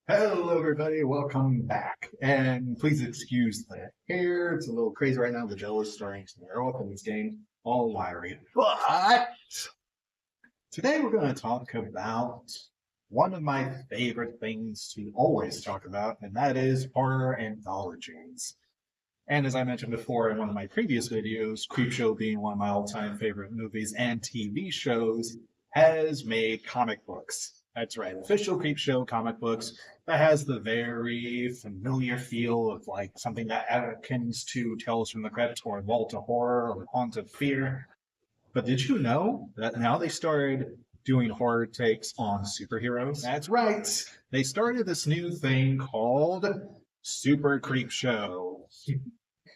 Hello, everybody. Welcome back. And please excuse the hair. It's a little crazy right now. The gel is starting to wear off and it's getting all wiry. But today we're going to talk about one of my favorite things to always talk about, and that is horror anthologies. And as I mentioned before in one of my previous videos, Creepshow being one of my all-time favorite movies and TV shows, has made comic books. That's right, official Creepshow comic books that has the very familiar feel of like something that akins to Tales from the Crypt or Vault of Horror or Haunted Fear. But did you know that now they started doing horror takes on superheroes? That's right. They started this new thing called Super Creepshow.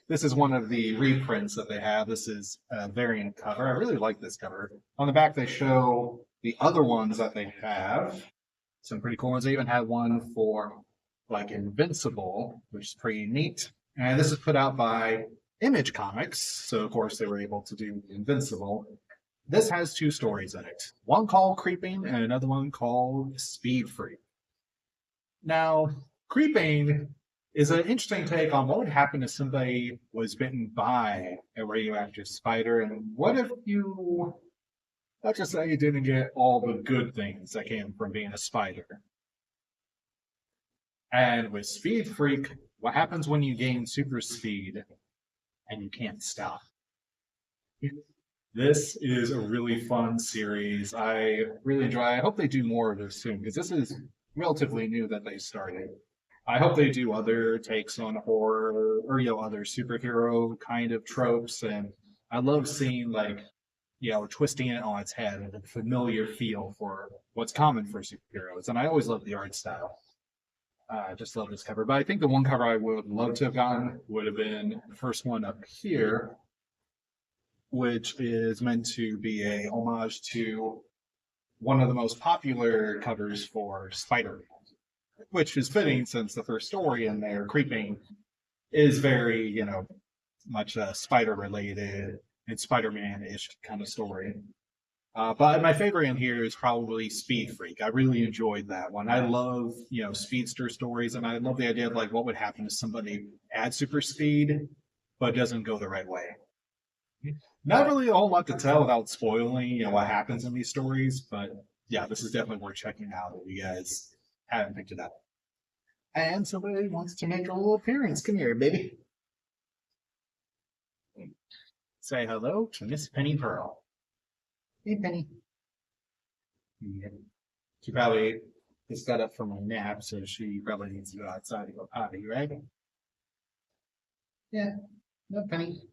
This is one of the reprints that they have. This is a variant cover. I really like this cover. On the back, they show the other ones that they have. Some pretty cool ones. They even had one for like Invincible, which is pretty neat. And this is put out by Image Comics. So, of course, they were able to do Invincible. This has two stories in it. One called Creeping and another one called Speed Freak. Now, Creeping is an interesting take on what would happen if somebody was bitten by a radioactive spider, and what if you, let's just say, you didn't get all the good things that came from being a spider. And with Speed Freak, what happens when you gain super speed and you can't stop? This is a really fun series. I really enjoy it. I hope they do more of this soon because this is relatively new that they started. I hope they do other takes on horror or other superhero kind of tropes, and I love seeing like twisting it on its head and a familiar feel for what's common for superheroes. And I always love the art style. I just love this cover. But I think the one cover I would love to have gotten would have been the first one up here, which is meant to be a homage to one of the most popular covers for Spider-Man, which is fitting since the first story in there, Creeping, is very, much spider related and Spider-Man ish kind of story. But my favorite in here is probably Speed Freak. I really enjoyed that one. I love, speedster stories, and I love the idea of like what would happen if somebody adds super speed, but doesn't go the right way. Not really a whole lot to tell without spoiling, what happens in these stories, but yeah, this is definitely worth checking out if you guys haven't picked it up. And somebody wants to make a little appearance. Come here, baby. Say hello to Miss Penny Pearl. Hey, Penny. Yeah. She probably just got up from a nap, so she probably needs to go outside to go potty, right? Yeah. No, Penny.